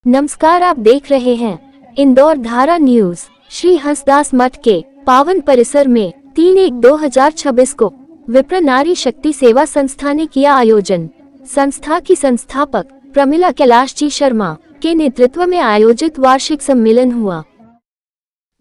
नमस्कार, आप देख रहे हैं इंदौर धारा न्यूज। श्री हंसदास मठ के पावन परिसर में 3/1/2026 को विप्र नारी शक्ति सेवा संस्था ने किया आयोजन। संस्था की संस्थापक प्रमिला कैलाश जी शर्मा के नेतृत्व में आयोजित वार्षिक सम्मेलन हुआ।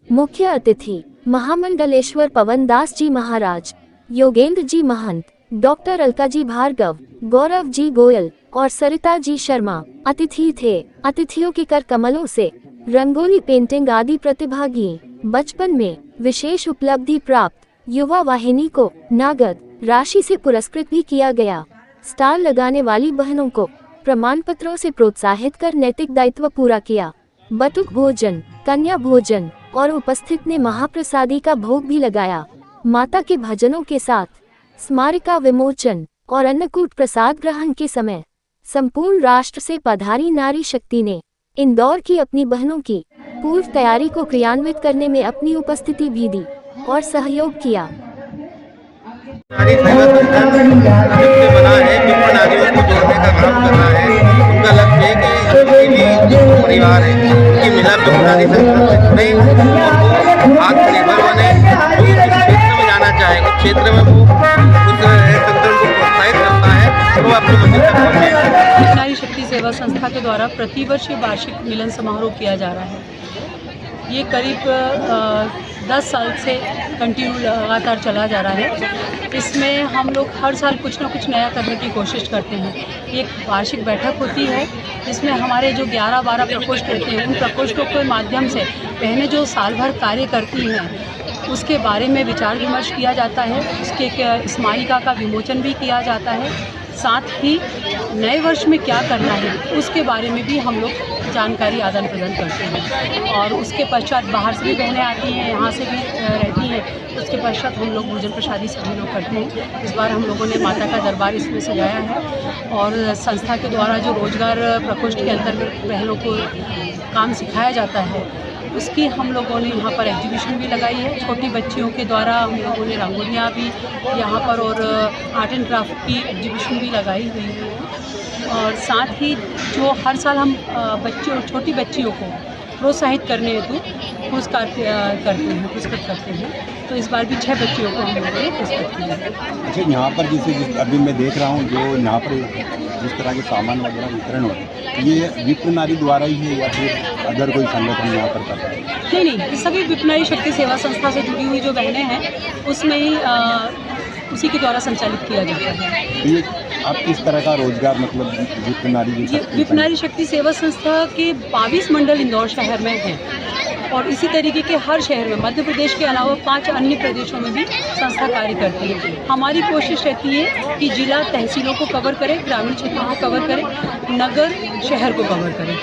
मुख्य अतिथि महामंडलेश्वर पवन दास जी महाराज, योगेंद्र जी महंत, डॉक्टर अलका जी भार्गव, गौरव जी गोयल और सरिता जी शर्मा अतिथि थे। अतिथियों के कर कमलों से रंगोली पेंटिंग आदि प्रतिभागी बचपन में विशेष उपलब्धि प्राप्त युवा वाहिनी को नगद राशि से पुरस्कृत भी किया गया। स्टाल लगाने वाली बहनों को प्रमाण पत्रों से प्रोत्साहित कर नैतिक दायित्व पूरा किया। बटुक भोजन, कन्या भोजन और उपस्थित ने महाप्रसादी का भोग भी लगाया। माता के भजनों के साथ स्मारिका विमोचन और अन्नकूट प्रसाद ग्रहण के समय संपूर्ण राष्ट्र से पधारी नारी शक्ति ने इंदौर की अपनी बहनों की पूर्व तैयारी को क्रियान्वित करने में अपनी उपस्थिति भी दी और सहयोग किया। नारी सेवा संगठन जब से बना है, विप्र नारियों को जोड़ने का काम कर रहा है। उनका लक्ष्य है कि कोई भी जो परिवार है उनकी महिला विप्र नारी संगठन से जुड़े और वो आत्मनिर्भर बने। जो जिस क्षेत्र में जाना चाहे उस क्षेत्र में वो उस संगठन को प्रोत्साहित करता है तो वो अपनी मंजिल तक पहुँचे। नारी शक्ति सेवा संस्था के द्वारा प्रतिवर्ष वार्षिक मिलन समारोह किया जा रहा है। ये करीब 10 साल से कंटिन्यू लगातार चला जा रहा है। इसमें हम लोग हर साल कुछ ना कुछ नया करने की कोशिश करते हैं। एक वार्षिक बैठक होती है जिसमें हमारे जो 11-12 प्रकोष्ठ रहते हैं, उन प्रकोष्ठों के माध्यम से बहनें जो साल भर कार्य करती हैं उसके बारे में विचार विमर्श किया जाता है। उसके स्मारिका का विमोचन भी किया जाता है। साथ ही नए वर्ष में क्या करना है उसके बारे में भी हम लोग जानकारी आदान प्रदान करते हैं। और उसके पश्चात बाहर से भी बहनें आती हैं, यहाँ से भी रहती हैं। उसके पश्चात हम लोग भोजन प्रसादी सभी लोग करते हैं। इस बार हम लोगों ने माता का दरबार इसमें सजाया है और संस्था के द्वारा जो रोजगार प्रकोष्ठ के अंतर्गत बहनों को काम सिखाया जाता है उसकी हम लोगों ने यहाँ पर एग्जीबिशन भी लगाई है। छोटी बच्चियों के द्वारा हम लोगों ने रंगोलियाँ भी यहाँ पर और आर्ट एंड क्राफ्ट की एग्जीबिशन भी लगाई हुई है। और साथ ही जो हर साल हम छोटी बच्चियों को प्रोत्साहित करने हेतु पुरस्कार पुरस्कृत करते हैं। तो इस बार भी 6 बच्चियों को हम लोगों ने पुरस्कृत किया है। अच्छा, यहाँ पर जिस अभी मैं देख रहा हूँ जो यहाँ पर जिस तरह के सामान वगैरह वितरण होते हैं, ये विप्र नारी द्वारा ही है या फिर अगर कोई संगठन यहाँ पर कर रहा है? नहीं, सभी विप्र नारी शक्ति सेवा संस्था से जुड़ी हुई जो बहनें हैं उसमें ही उसी के द्वारा संचालित किया जाता है। तो ये आप किस तरह का रोजगार मतलब विप्र नारी शक्ति सेवा संस्था के 22 मंडल इंदौर शहर में हैं और इसी तरीके के हर शहर में मध्य प्रदेश के अलावा 5 अन्य प्रदेशों में भी संस्था कार्य करती है। हमारी कोशिश रहती है कि जिला तहसीलों को कवर करें, ग्रामीण क्षेत्रों को कवर करें, नगर शहर को कवर करें।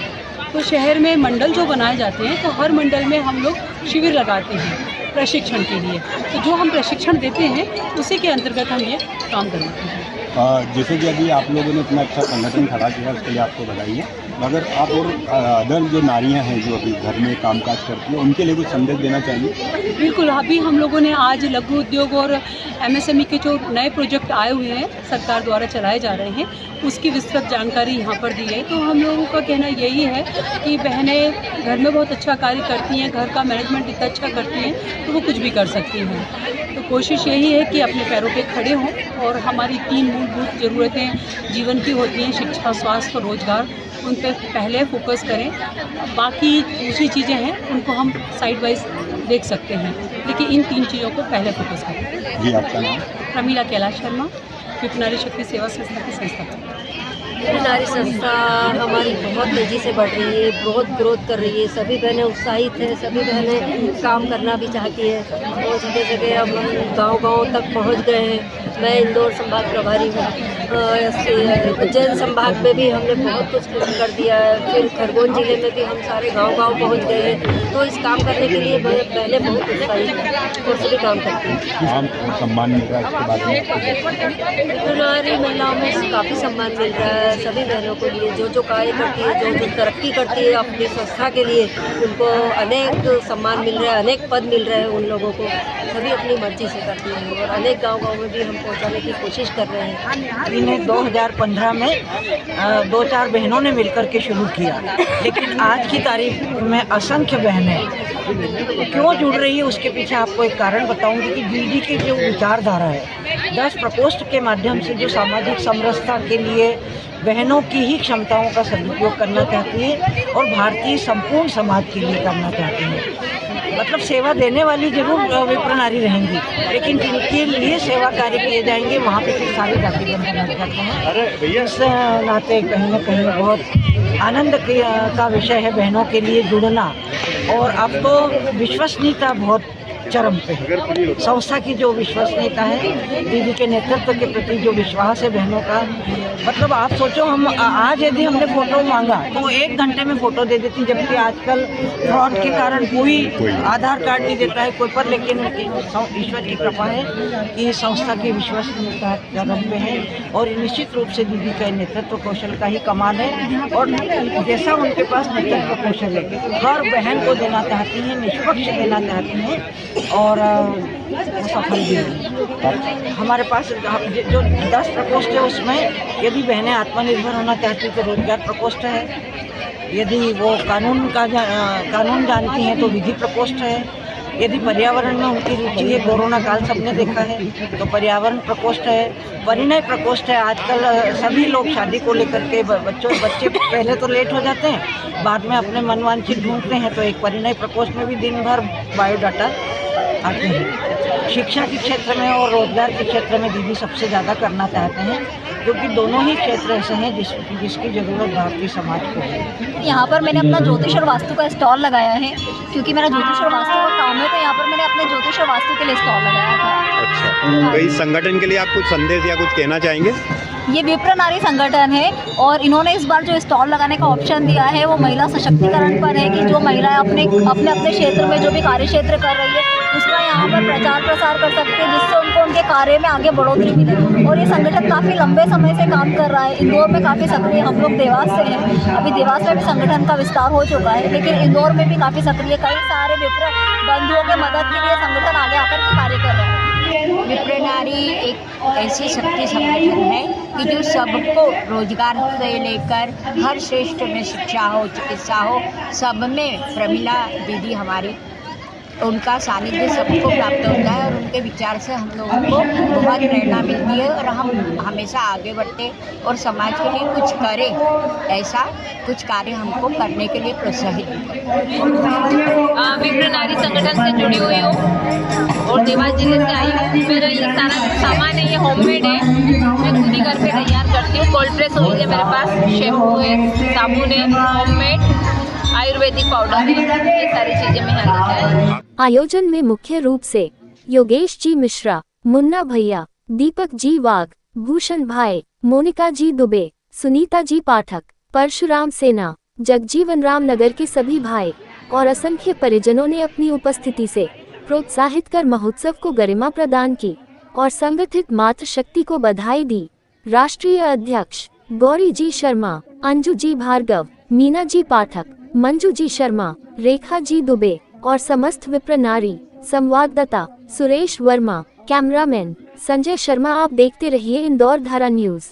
तो शहर में मंडल जो बनाए जाते हैं तो हर मंडल में हम लोग शिविर लगाते हैं प्रशिक्षण के लिए। तो जो हम प्रशिक्षण देते हैं उसी के अंतर्गत हम ये काम करवाते हैं। जैसे कि अभी आप लोगों ने इतना अच्छा संगठन खड़ा किया उसके लिए आपको बधाई है। मगर आप और अदर जो नारियां हैं जो अभी घर में कामकाज करती हैं उनके लिए कुछ संदेश देना चाहिए? बिल्कुल, अभी हम लोगों ने आज लघु उद्योग और MSME के जो नए प्रोजेक्ट आए हुए हैं सरकार द्वारा चलाए जा रहे हैं उसकी विस्तृत जानकारी यहाँ पर दी है। तो हम लोगों का कहना यही है कि बहनें घर में बहुत अच्छा कार्य करती हैं, घर का मैनेजमेंट इतना अच्छा करती हैं तो वो कुछ भी कर सकती हैं। तो कोशिश यही है कि अपने पैरों पे खड़े हों और हमारी 3 मूलभूत ज़रूरतें जीवन की होती हैं, शिक्षा, स्वास्थ्य और रोजगार, उन पर पहले फोकस करें। बाकी दूसरी चीज़ें हैं उनको हम साइड वाइज देख सकते हैं, लेकिन इन 3 चीज़ों को पहले फोकस करें। जी, आपका नाम? प्रमिला कैलाश शर्मा, विप्र नारी शक्ति सेवा संस्था की संस्थापक। विप्र नारी संस्था हमारी बहुत तेज़ी से बढ़ रही है, बहुत ग्रोथ कर रही है। सभी बहनें उत्साहित हैं, सभी बहनें काम करना भी चाहती हैं और जगह जगह अब गांव-गांव तक पहुंच गए हैं। मैं इंदौर संभाग प्रभारी हूँ, उज्जैन संभाग में भी हमने बहुत कुछ कर दिया है। फिर खरगोन जिले में भी हम सारे गांव-गांव पहुँच गए हैं। तो इस काम करने के लिए पहले बहुत उत्साहित हैं और सभी काम करते हैं। सम्मान मिल रहा है इसके बाद में? विप्र नारी महिलाओं में काफ़ी सम्मान मिल रहा है। सभी बहनों के लिए जो कार्य करती है, जो तरक्की करती है अपनी संस्था के लिए, उनको अनेक सम्मान मिल रहे हैं, अनेक पद मिल रहे हैं उन लोगों को। सभी अपनी मर्जी से करती हैं और अनेक गाँव में भी हम पहुंचाने की कोशिश कर रहे हैं। इन्हें 2015 में 2-4 बहनों ने मिलकर के शुरू किया, लेकिन आज की तारीख में असंख्य बहनें क्यों जुड़ रही है उसके पीछे आपको एक कारण बताऊंगी कि दीदी की जो विचारधारा है 10 प्रकोष्ठ के माध्यम से जो सामाजिक समरसता के लिए बहनों की ही क्षमताओं का सदुपयोग करना चाहती है और भारतीय संपूर्ण समाज के लिए करना चाहती है। मतलब सेवा देने वाली जरूर विप्र नारी रहेंगी, लेकिन जिनके लिए सेवा कार्य किए जाएंगे वहाँ पे फिर सारे जाति बंधन लग जाते हैं। इस नाते कहीं ना कहीं बहुत आनंद का विषय है बहनों के लिए जुड़ना। और अब तो विश्वसनीयता बहुत चरम पे है। संस्था की जो विश्वसनीयता है, दीदी के नेतृत्व के प्रति जो विश्वास है बहनों का, मतलब आप सोचो हम आज यदि हमने फ़ोटो मांगा तो 1 घंटे में फ़ोटो दे देती, जबकि आजकल फ्रॉड के कारण कोई आधार कार्ड नहीं देता है कोई पर, लेकिन ईश्वर की कृपा है कि संस्था की विश्वसनीयता चरम पे है। और निश्चित रूप से दीदी का नेतृत्व कौशल का ही कमाल है और जैसा उनके पास नेतृत्व कौशल है हर बहन को देना चाहती हैं, निष्पक्ष देना चाहती हैं और वो सफल भी है। हमारे पास जो 10 प्रकोष्ठ है उसमें यदि बहनें आत्मनिर्भर होना चाहती तो रोजगार प्रकोष्ठ है, यदि वो कानून जानती हैं तो विधि प्रकोष्ठ है, यदि पर्यावरण में उनकी रुचि है, कोरोना काल सबने देखा है तो पर्यावरण प्रकोष्ठ है, परिणय प्रकोष्ठ है। आजकल सभी लोग शादी को लेकर के बच्चे पहले तो लेट हो जाते हैं, बाद में अपने मनवांछित ढूंढते हैं, तो एक परिणय प्रकोष्ठ में भी दिन भर बायोडाटा आते हैं। शिक्षा के क्षेत्र में और रोजगार के क्षेत्र में दीदी सबसे ज़्यादा करना चाहते हैं, क्योंकि दोनों ही क्षेत्र ऐसे हैं जिसकी ज़रूरत भारतीय समाज को है। यहाँ पर मैंने अपना ज्योतिष और वास्तु का स्टॉल लगाया है, क्योंकि मेरा ज्योतिष और वास्तु का काम है, तो यहाँ पर मैंने अपने ज्योतिष और वास्तु के लिए स्टॉल लगाया था। अच्छा, तो इस संगठन के लिए आप कुछ संदेश या कुछ कहना चाहेंगे? ये विप्र नारी संगठन है और इन्होंने इस बार जो स्टॉल लगाने का ऑप्शन दिया है वो महिला सशक्तिकरण पर है, कि जो महिलाएं अपने क्षेत्र में जो भी कार्य क्षेत्र कर रही है उसका यहाँ पर प्रचार प्रसार कर सकते हैं, जिससे उनको उनके कार्य में आगे बढ़ोतरी मिले। और ये संगठन काफ़ी लंबे समय से काम कर रहा है, इंदौर में काफ़ी सक्रिय, हम लोग देवास से हैं, अभी देवास में भी संगठन का विस्तार हो चुका है, लेकिन इंदौर में भी काफ़ी सक्रिय, कई सारे विप्र बंधुओं के मदद के लिए संगठन आगे आकर के कार्य कर रहे हैं। विप्र नारी एक ऐसी शक्ति संगठन है कि जो सबको रोजगार से लेकर हर क्षेत्र में शिक्षा हो, चिकित्सा हो, सब में प्रमिला दीदी हमारी, उनका सानिध्य सबको प्राप्त होता है और उनके विचार से हम लोगों को बहुत प्रेरणा मिलती है और हम हमेशा आगे बढ़ते और समाज के लिए कुछ करें, ऐसा कुछ कार्य हमको करने के लिए प्रोत्साहित विप्र नारी संगठन से जुड़ी हुई हूँ और देवास जिले से आई हूँ। मेरा ये सारा सामान है, ये होममेड है, मैं खुद ही घर पे तैयार करती हूँ। कोल्ड प्रेस हो है मेरे पास, शैम्पू है, साबुन है, होममेड आयुर्वेदिक पाउडर, ये सारी चीजें मैं यहाँ लेके आई। आयोजन में मुख्य रूप से योगेश जी मिश्रा, मुन्ना भैया, दीपक जी वाघ, भूषण भाई, मोनिका जी दुबे, सुनीता जी पाठक, परशुराम सेना, जगजीवन राम नगर के सभी भाई और असंख्य परिजनों ने अपनी उपस्थिति से प्रोत्साहित कर महोत्सव को गरिमा प्रदान की और संगठित मातृशक्ति को बधाई दी। राष्ट्रीय अध्यक्ष गौरी जी शर्मा, अंजू जी भार्गव, मीना जी पाठक, मंजू जी शर्मा, रेखा जी दुबे और समस्त विप्र नारी, संवाददाता सुरेश वर्मा, कैमरामैन संजय शर्मा। आप देखते रहिए इंदौर धारा न्यूज।